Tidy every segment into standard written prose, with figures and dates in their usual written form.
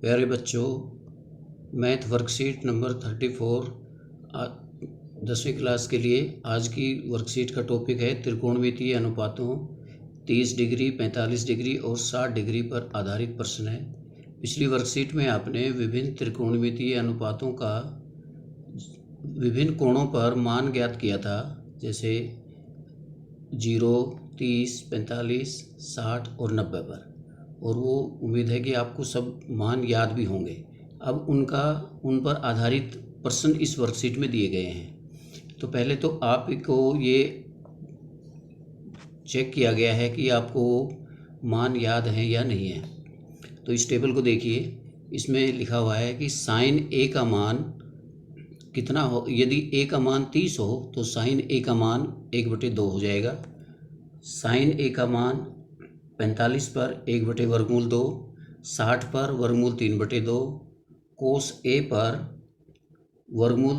प्यारे बच्चों, math worksheet number 34 10वीं क्लास के लिए आज की वर्कशीट का टॉपिक है त्रिकोणमितीय अनुपातों 30 डिग्री, 45 डिग्री और 60 डिग्री पर आधारित प्रश्न है। पिछली वर्कशीट में आपने विभिन्न त्रिकोणमितीय अनुपातों का विभिन्न कोणों पर मान ज्ञात किया था, जैसे 0, 30, 45, 60 और 90 पर, और वो उम्मीद है कि आपको सब मान याद भी होंगे। अब उन पर आधारित प्रश्न इस वर्कशीट में दिए गए हैं। तो पहले तो आपको ये चेक किया गया है कि आपको मान याद हैं या नहीं है। तो इस टेबल को देखिए, इसमें लिखा हुआ है कि साइन ए का मान कितना हो। यदि ए का मान 30 हो तो साइन ए का मान 1/2 हो जाएगा। साइन ए का मान 45 पर 1/2, 60 पर वर्गमूल 3/2, कोस ए पर वर्गमूल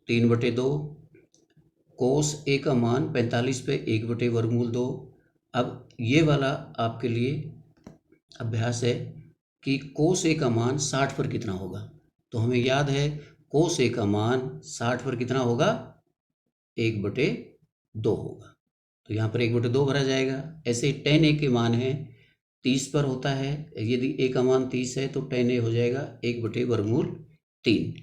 3/2, कोस ए का मान 45 पे 1/2। अब ये वाला आपके लिए अभ्यास है कि कोस ए का मान 60 पर कितना होगा। तो हमें याद है कोस ए का मान 60 पर कितना होगा, 1/2 होगा। तो यहाँ पर 1/2 भरा जाएगा। ऐसे ही tan ए के मान है 30 पर होता है। यदि ए का मान 30 है तो tan ए हो जाएगा 1/3।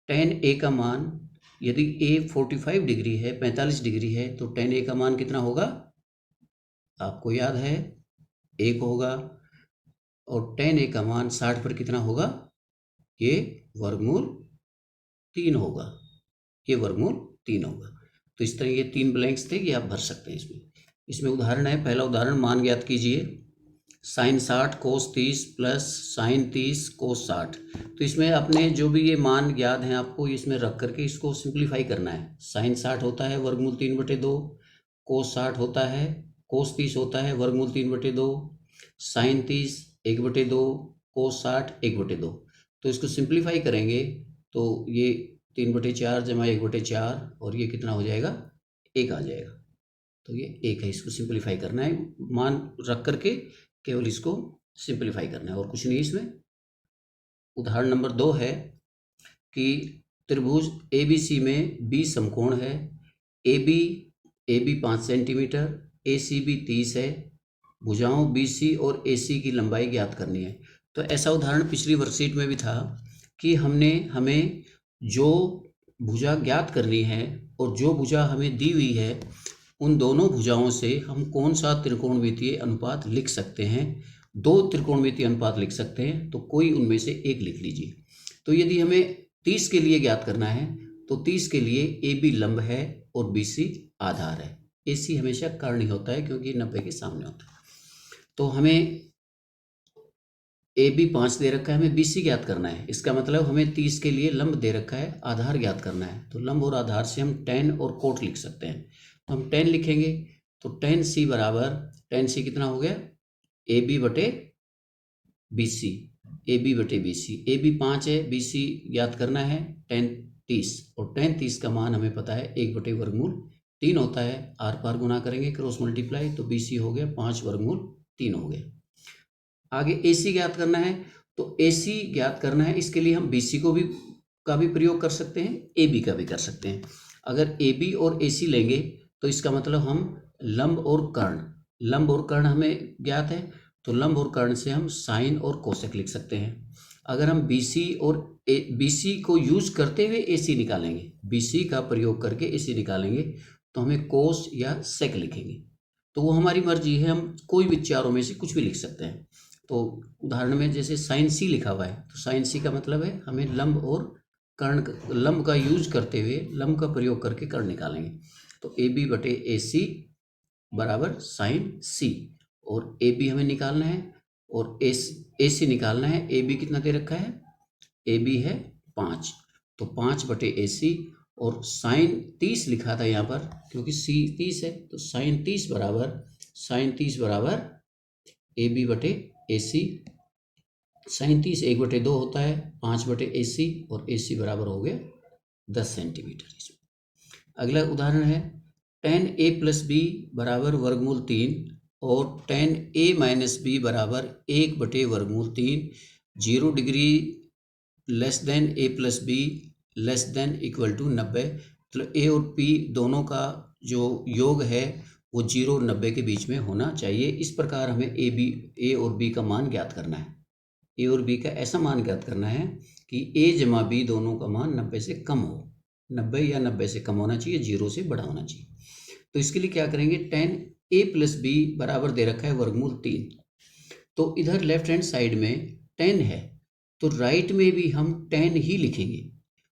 tan ए का मान, यदि ए 45 डिग्री है, 45 डिग्री है, तो tan ए का मान कितना होगा, आपको याद है 1 होगा। और tan ए का मान 60 पर कितना होगा, ये वर्गमूल 3 होगा। ये वर्गमूल 3 होगा। तो इस तरह ये 3 ब्लैंक्स थे, ये आप भर सकते हैं। इसमें उदाहरण है। पहला उदाहरण, मान ज्ञात कीजिए साइन 60 कोस 30 प्लस साइन 30 कोस 60। तो इसमें अपने जो भी ये मान याद हैं आपको इसमें रख करके इसको सिंप्लीफाई करना है। साइन 60 होता है वर्गमूल 3/2, कोस 60 होता है, कोस 30 होता है वर्गमूल 3/2, साइन 30 1/2, कोस 60 1/2। तो इसको सिंप्लीफाई करेंगे तो ये 3/4 जमा 1/4 और ये कितना हो जाएगा, 1 आ जाएगा। तो ये 1 है। इसको सिंप्लीफाई करना है, मान रख करके केवल इसको सिंप्लीफाई करना है और कुछ नहीं इसमें। उदाहरण नंबर 2 है कि त्रिभुज ABC में बी समकोण है। AB 5 सेंटीमीटर, ACB 30 है। भुजाओं BC और AC की लंबाई ज्ञात करनी है। तो ऐसा उदाहरण पिछली वर्कशीट में भी था कि हमें जो भुजा ज्ञात करनी है और जो भुजा हमें दी हुई है, उन दोनों भुजाओं से हम कौन सा त्रिकोणमितीय अनुपात लिख सकते हैं। 2 त्रिकोणमितीय अनुपात लिख सकते हैं, तो कोई उनमें से एक लिख लीजिए। तो यदि हमें 30 के लिए ज्ञात करना है तो 30 के लिए AB लंब है और BC आधार है। AC हमेशा कर्ण ही होता है क्योंकि 90 के सामने होता है। तो हमें AB 5 दे रखा है, हमें BC ज्ञात करना है। इसका मतलब हमें 30 के लिए लंब दे रखा है, आधार ज्ञात करना है। तो लंब और आधार से हम tan और कोट लिख सकते हैं। तो हम tan लिखेंगे तो tan C बराबर, tan C कितना हो गया, AB/BC, AB/BC। AB 5 है, BC ज्ञात करना है, tan 30, और tan 30 का मान हमें पता है 1/3 होता है। आर पार गुना करेंगे, क्रॉस मल्टीप्लाई, तो BC हो गया 5/3 हो गया। आगे AC ज्ञात करना है, तो AC ज्ञात करना है, इसके लिए हम BC का भी प्रयोग कर सकते हैं, AB का भी कर सकते हैं। अगर AB और AC लेंगे तो इसका मतलब हम लंब और कर्ण हमें ज्ञात है, तो लंब और कर्ण से हम साइन और कोसेक लिख सकते हैं। अगर हम BC को यूज करते हुए AC निकालेंगे, BC का प्रयोग करके AC निकालेंगे, तो हमें कोस या सेक लिखेंगे। तो वो हमारी मर्जी है, हम कोई भी चारों में से कुछ भी लिख सकते हैं। तो उदाहरण में जैसे साइन C लिखा हुआ है, तो साइन C का मतलब है हमें लंब और कर्ण, लंब का यूज करते हुए लंब का प्रयोग करके कर्ण निकालेंगे। तो AB/AC बराबर साइन C, और AB हमें निकालना है और AC निकालना है। AB कितना दे रखा है, AB है 5, तो 5/AC, और साइन 30 लिखा था यहाँ पर क्योंकि C 30 है, तो साइन 30 बराबर AB/AC। साइन 30 1/2 होता है, 5/AC, और AC बराबर हो गया 10 सेंटीमीटर। अगला उदाहरण है tan A + B बराबर वर्गमूल 3 और tan A - B बराबर 1/3। 0 degree less than A plus B less than equal to 90, मतलब ए और पी दोनों का जो योग है वो 0 और 90 के बीच में होना चाहिए। इस प्रकार हमें ए और बी का मान ज्ञात करना है। ए और बी का ऐसा मान ज्ञात करना है कि ए जमा बी दोनों का मान 90 से कम हो, 90 या 90 से कम होना चाहिए, 0 से बड़ा होना चाहिए। तो इसके लिए क्या करेंगे, tan a प्लस बी बराबर दे रखा है वर्गमूल 3। तो इधर लेफ्ट हैंड साइड में tan है, तो राइट में भी हम tan ही लिखेंगे।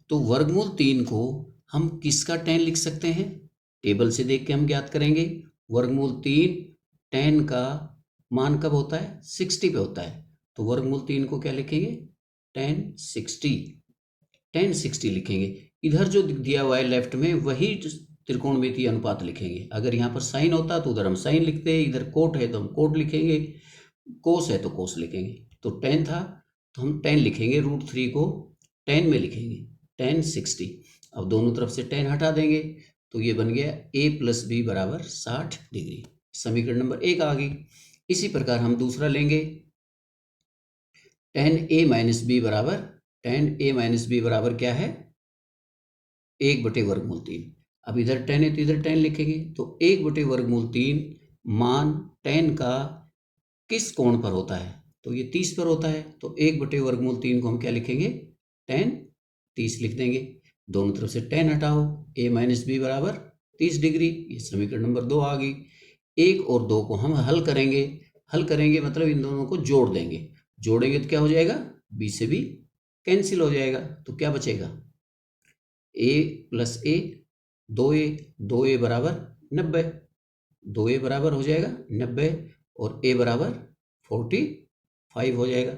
तो वर्गमूल 3 को हम किसका tan लिख सकते हैं, टेबल से देख के हम ज्ञात करेंगे। वर्गमूल 3 tan का मान कब होता है, 60 पे होता है। तो वर्गमूल 3 को क्या लिखेंगे, tan 60 लिखेंगे। इधर जो दिया हुआ है लेफ्ट में वही त्रिकोणमितीय अनुपात लिखेंगे। अगर यहाँ पर साइन होता तो उधर हम साइन लिखते हैं, इधर कोट है तो हम कोट लिखेंगे, कोस है तो कोस लिखेंगे। तो tan था तो हम tan लिखेंगे, √3 को tan में लिखेंगे, tan 60। अब दोनों तरफ से tan हटा देंगे तो ये बन गया a प्लस बी बराबर 60 डिग्री। समीकरण नंबर 1 आ गई। इसी प्रकार हम दूसरा लेंगे, tan a माइनस बी बराबर क्या है, 1/√3। अब इधर tan है तो इधर tan लिखेंगे, तो 1/√3 मान tan का किस कोण पर होता है, तो ये 30 पर होता है। तो 1/√3 को हम क्या लिखेंगे, tan 30 लिख देंगे। दोनों तरफ से tan हटाओ, a माइनस बी बराबर 30 डिग्री। ये समीकरण नंबर 2 आ गई। 1 और 2 को हम हल करेंगे मतलब इन दोनों को जोड़ देंगे। जोड़ेंगे तो क्या हो जाएगा, b से b कैंसिल हो जाएगा। तो क्या बचेगा, a प्लस a 2a बराबर 90, 2a बराबर हो जाएगा 90 और a बराबर 45 हो जाएगा।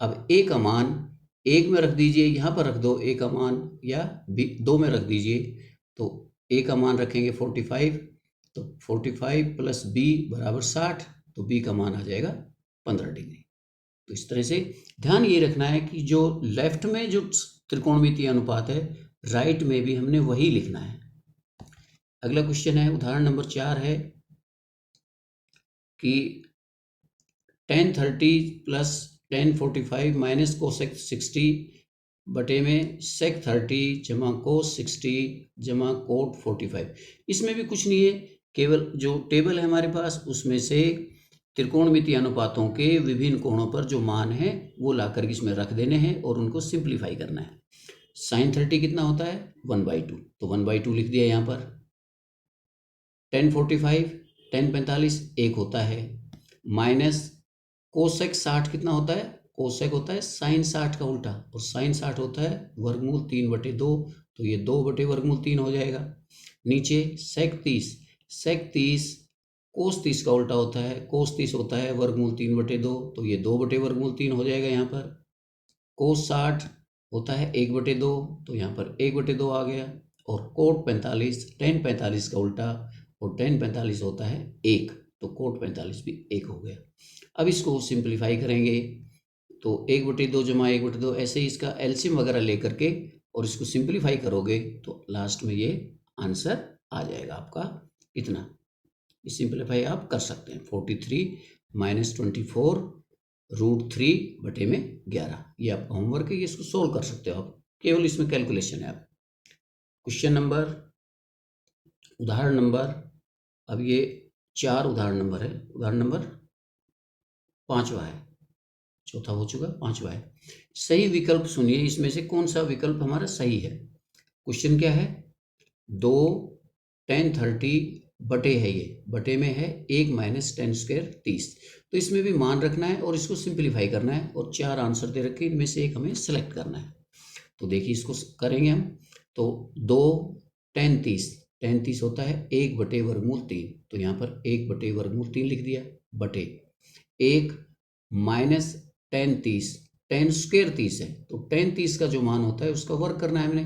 अब a का मान 1 में रख दीजिए, यहाँ पर रख दो a का मान, या 2 में रख दीजिए। तो a का मान रखेंगे 45, तो 45 प्लस b बराबर 60, तो b का मान आ जाएगा 15 डिग्री। तो इस तरह से ध्यान ये रखना है कि जो लेफ्ट में जो त्रिकोणमितीय अनुपात है, राइट में भी हमने वही लिखना है। अगला क्वेश्चन है, उदाहरण नंबर 4 है कि tan 30 plus tan 45 minus cosec 60 बटे में sec 30 जमा कोस 60 जमा कोट 45। इसमें भी कुछ नहीं है, केवल जो टेबल है हमारे पास उसमें से त्रिकोणमितीय अनुपातों के विभिन्न कोणों पर जो मान है वो लाकर इसमें रख देने हैं और उनको सिंप्लीफाई करना है। sin 30 कितना होता है, 1/2, तो 1/2 लिख दिया यहाँ पर। tan 45 tan 45 1 होता है, माइनस कोसेक 60 कितना होता है, कोसेक होता है साइन 60 का उल्टा, और साइन 60 होता है वर्गमूल 3/2, तो ये 2/√3 हो जाएगा। नीचे सेक 30 कोस 30 का उल्टा होता है, कोस 30 होता है वर्गमूल 3/2, तो ये 2/√3 हो जाएगा यहाँ पर। कोस 60 होता है 1/2, तो यहाँ पर 1/2 आ गया। और कोट 45 tan 45 का उल्टा, और tan 45 होता है 1, तो कोट 45 भी 1 हो गया। अब इसको सिंप्लीफाई करेंगे तो 1/2 जमा 1/2, ऐसे ही इसका एलसीएम वगैरह लेकर के और इसको सिंप्लीफाई करोगे तो लास्ट में ये आंसर आ जाएगा आपका इतना। सिंप्लीफाई आप कर सकते हैं, 43 माइनस 24 √3 बटे में 11। ये आपका होमवर्क है, ये इसको सोल्व कर सकते हो आप, केवल इसमें कैलकुलेशन है आप। क्वेश्चन नंबर, उदाहरण नंबर, अब ये 4 उदाहरण नंबर है, उदाहरण नंबर 5वां है, चौथा हो चुका, 5वां है। सही विकल्प सुनिए, इसमें से कौन सा विकल्प हमारा सही है। क्वेश्चन क्या है, 2 tan 30 बटे है, ये बटे में है 1 माइनस tan स्क्वायर 30। तो इसमें भी मान रखना है और इसको सिंप्लीफाई करना है, और 4 आंसर दे रखे, इनमें से एक हमें सेलेक्ट करना है। तो देखिए इसको करेंगे हम, तो 2 tan 30 होता है 1/√3, तो यहाँ पर 1/√3 लिख दिया, बटे 1 माइनस tan स्क्वायर 30 है, तो tan 30 का जो मान होता है उसका वर्ग करना है हमने।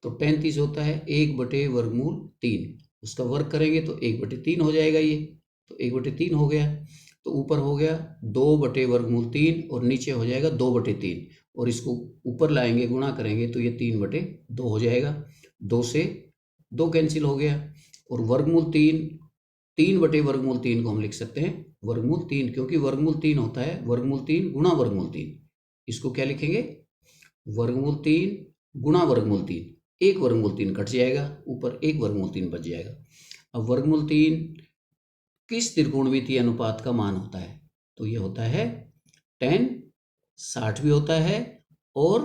तो tan 30 होता है 1/√3, उसका वर्ग करेंगे तो 1/3 हो जाएगा ये, तो 1/3 हो गया। तो ऊपर हो गया 2/√3 और नीचे हो जाएगा 2/3, और इसको ऊपर लाएंगे गुणा करेंगे तो ये 3/2 हो जाएगा। 2 से 2 कैंसिल हो गया, और वर्गमूल 3/√3 को हम लिख सकते हैं वर्गमूल 3, क्योंकि वर्गमूल 3 होता है वर्गमूल 3 गुणा वर्गमूल 3, इसको क्या लिखेंगे, वर्गमूल 3 गुणा वर्गमूल 3, एक वर्गमूल 3 कट जाएगा, ऊपर एक वर्गमूल 3 बच जाएगा। अब वर्गमूल 3 किस त्रिकोणमितीय अनुपात का मान होता है, तो ये होता है tan 60 भी होता है और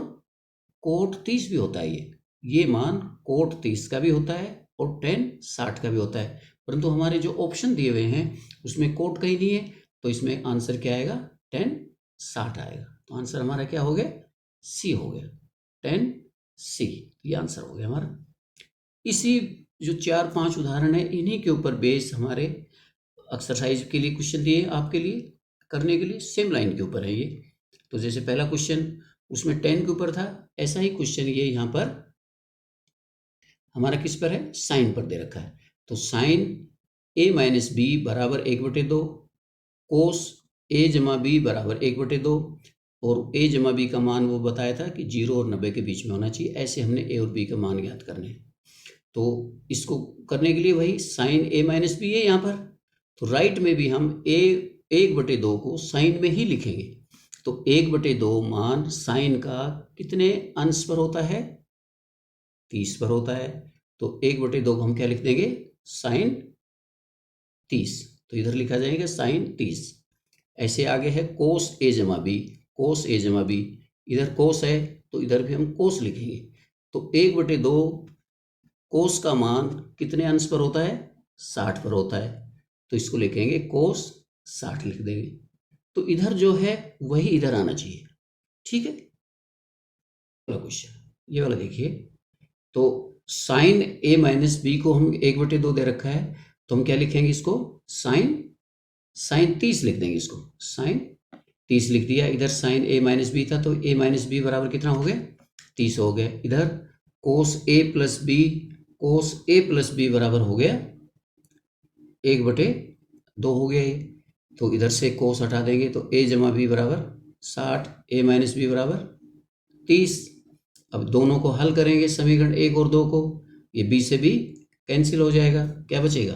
कोट 30 भी होता है। ये मान कोट 30 का भी होता है और tan 60 का भी होता है, परंतु हमारे जो ऑप्शन दिए हुए हैं उसमें कोट कहीं नहीं है, तो इसमें आंसर क्या आएगा, tan 60 आएगा। तो आंसर हमारा क्या हो गया, सी हो गया, tan C, ये आंसर हो गया हमारा। इसी जो 4-5 उदाहरण है इन्हीं के ऊपर बेस हमारे एक्सरसाइज के लिए क्वेश्चन दिए आपके लिए करने के लिए, सेम लाइन के ऊपर है ये। तो जैसे पहला क्वेश्चन उसमें tan के ऊपर था, ऐसा ही क्वेश्चन ये यहाँ पर हमारा किस पर है, साइन पर दे रखा है। तो साइन a माइनस बी बराबर 1/2, कोस a जमा बी बराबर 1/2, और a जमा बी का मान वो बताया था कि 0 और 90 के बीच में होना चाहिए। ऐसे हमने a और b का मान ज्ञात करने हैं। तो इसको करने के लिए वही साइन a माइनस बी है यहाँ पर, तो राइट में भी हम a 1/2 को साइन में ही लिखेंगे। तो 1/2 मान साइन का कितने अंश पर होता है, 30 पर होता है। तो 1/2 को हम क्या लिख देंगे, साइन 30, तो इधर लिखा जाएगा साइन 30। ऐसे आगे है कोस a जमा बी, कोस a जमा बी, इधर कोस है तो इधर भी हम कोस लिखेंगे। तो 1/2 कोस का मान कितने अंश पर होता है, 60 पर होता है, तो इसको लिखेंगे कोस 60 लिख देंगे। तो इधर जो है वही इधर आना चाहिए, ठीक है। क्वेश्चन ये वाला देखिए, तो साइन a माइनस बी को हम 1/2 दे रखा है, तो हम क्या लिखेंगे इसको, साइन 30 लिख देंगे, इसको साइन 30 लिख दिया। इधर साइन a माइनस बी था तो a माइनस बी बराबर कितना हो गया, 30 हो गया। इधर cos a plus B, cos a plus B बराबर हो गया 1/2 हो गया ये, तो इधर से कोस हटा देंगे तो a जमा बी बराबर 60, a माइनस बी बराबर 30। अब दोनों को हल करेंगे समीकरण 1 और 2 को, ये b से b कैंसिल हो जाएगा, क्या बचेगा,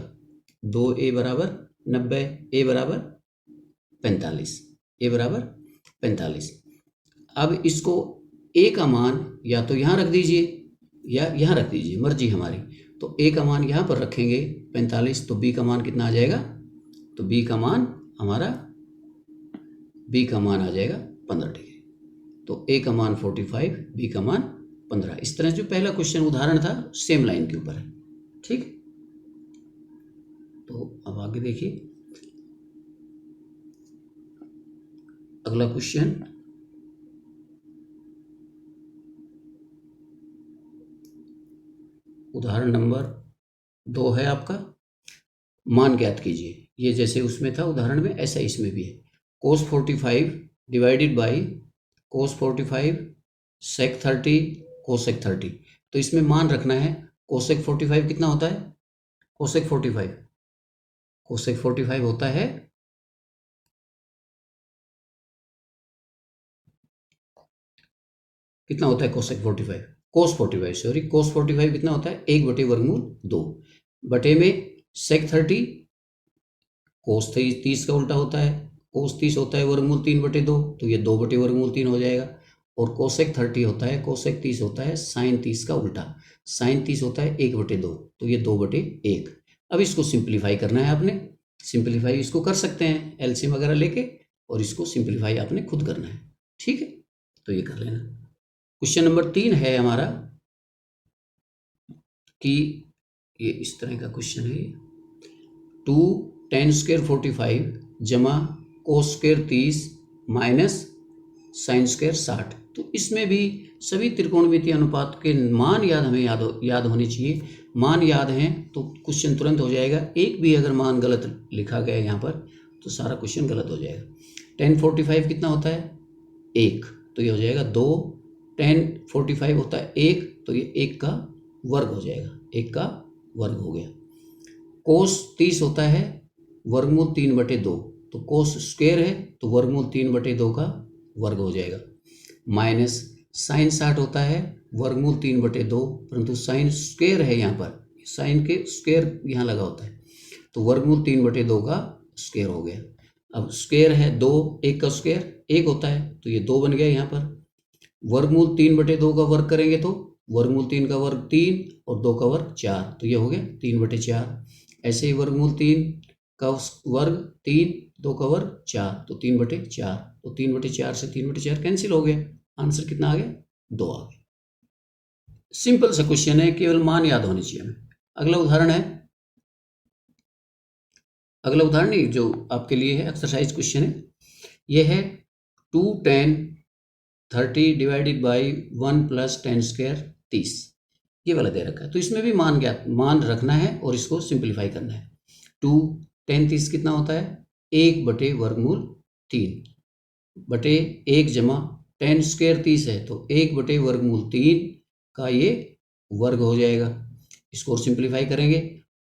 2a बराबर 90, a बराबर 45, a बराबर 45। अब इसको a का मान या तो यहाँ रख दीजिए या यहाँ रख दीजिए, मर्जी हमारी। तो a का मान यहाँ पर रखेंगे 45, तो b का मान कितना आ जाएगा, तो b का मान हमारा, b का मान आ जाएगा 15 डिग्री। तो a का मान 45, b का मान 15। इस तरह जो पहला क्वेश्चन उदाहरण था सेम लाइन के ऊपर है, ठीक। तो अब आगे देखिए अगला क्वेश्चन, उदाहरण नंबर 2 है आपका, मान ज्ञात कीजिए। ये जैसे उसमें था उदाहरण में ऐसा इसमें भी है। cos 45 divided by cos 45 sec 30 cosec 30। तो इसमें मान रखना है cosec 45 कितना होता है, cosec 45 होता है कितना होता है, cosec 45 cos 45 कितना होता है, 1/2 बटे में sec 30 cos 30 का उल्टा होता है, cos 30 होता है वर्गमूल 3/2, तो ये 2/3 हो जाएगा। और cosec 30 होता है, cosec 30 होता है sin 30 का उल्टा, sin 30 होता है 1/2, तो ये 2/1। अब इसको सिंप्लीफाई करना है आपने, सिंप्लीफाई इसको कर सकते हैं एलसीएम वगैरह लेके, और इसको सिंप्लीफाई आपने खुद करना है, ठीक है। तो ये कर लेना। क्वेश्चन नंबर 3 है हमारा कि ये इस तरह का क्वेश्चन है, 2 tan स्क्वायर 45 जमा cos square 30 minus sin square 60। तो इसमें भी सभी त्रिकोणमितीय अनुपात के मान हमें याद होने चाहिए। मान याद हैं तो क्वेश्चन तुरंत हो जाएगा। एक भी अगर मान गलत लिखा गया है यहाँ पर तो सारा क्वेश्चन गलत हो जाएगा। tan 45 कितना होता है, 1, तो ये हो जाएगा 2। tan 45 होता है 1, तो ये 1 का वर्ग हो जाएगा, 1 का वर्ग हो गया। cos 30 होता है वर्गमूल 3/2, तो cos स्क्वायर है तो वर्गमूल 3/2 का वर्ग हो जाएगा। माइनस साइन 60 होता है वर्गमूल 3/2, परंतु साइन स्क्वायर है यहाँ पर, साइन के स्क्वायर यहाँ लगा होता है, तो वर्गमूल 3/2 का स्क्वायर हो गया। अब स्क्वायर है 2, 1 का स्क्वायर 1 होता है, तो ये 2 बन गया यहाँ पर। वर्गमूल 3/2 का वर्ग करेंगे तो वर्गमूल 3 का वर्ग 3 और 2 का वर्ग 4, तो ये हो गया 3/4। ऐसे ही वर्गमूल 3 का वर्ग 3, 2 का वर्ग 4, तो 3/4। तो 3/4 से 3/4 कैंसिल हो गया। आंसर कितना आ गया? 2 आ गया। सिंपल सा क्वेश्चन है, केवल मान याद होने चाहिए हमें। अगला उदाहरण है, अगला उदाहरण नहीं जो आपके लिए है एक्सरसाइज क्वेश्चन है, ये है 2 10 30 डिवाइडेड बाई 1 + 10² 30, ये वाला दे रखा है। तो इसमें भी मान रखना है और इसको सिंप्लीफाई करना है। 2 10 30 कितना होता है? 1/√3 बटे 1 जमा 10² 30 है, तो 1/√3 का ये वर्ग हो जाएगा। इसको सिंप्लीफाई करेंगे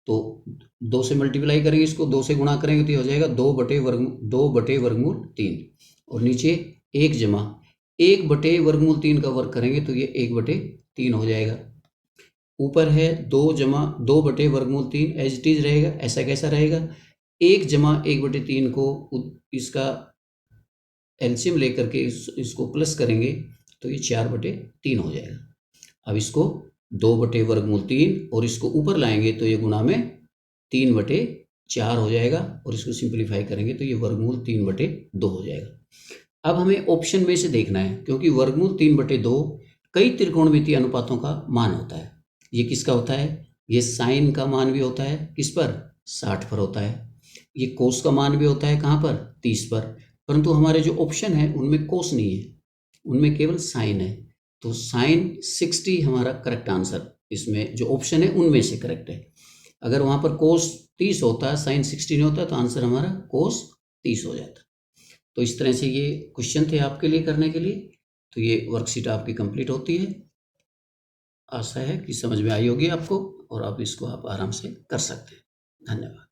तो 2 से मल्टीप्लाई करेंगे, इसको 2 से गुणा करेंगे तो ये हो जाएगा 2/√3 और नीचे 1 जमा 1/√3 का वर्ग करेंगे तो ये 1/3 हो जाएगा। ऊपर है 2 जमा 2/√3 एज इट इज रहेगा। ऐसा कैसा रहेगा? 1 जमा 1/3 को इसका एलसीएम लेकर के इसको प्लस करेंगे तो ये 4/3 हो जाएगा। अब इसको 2/√3 और इसको ऊपर लाएंगे तो ये गुणा में 3/4 हो जाएगा और इसको सिंप्लीफाई करेंगे तो ये वर्गमूल 3/2 हो जाएगा। अब हमें ऑप्शन में से देखना है, क्योंकि वर्गमूल 3/2 कई त्रिकोणमितीय अनुपातों का मान होता है। ये किसका होता है? ये साइन का मान भी होता है, किस पर? 60 पर होता है। ये कोस का मान भी होता है, कहाँ पर? 30 पर। परंतु हमारे जो ऑप्शन है उनमें कोस नहीं है, उनमें केवल साइन है। तो साइन 60 हमारा करेक्ट आंसर, इसमें जो ऑप्शन है उनमें से करेक्ट है। अगर वहाँ पर कोस 30 होता, साइन 60 नहीं होता, तो आंसर हमारा कोस 30 हो जाता। तो इस तरह से ये क्वेश्चन थे आपके लिए करने के लिए। तो ये वर्कशीट आपकी कंप्लीट होती है। आशा है कि समझ में आई होगी आपको और आप इसको आप आराम से कर सकते हैं। धन्यवाद।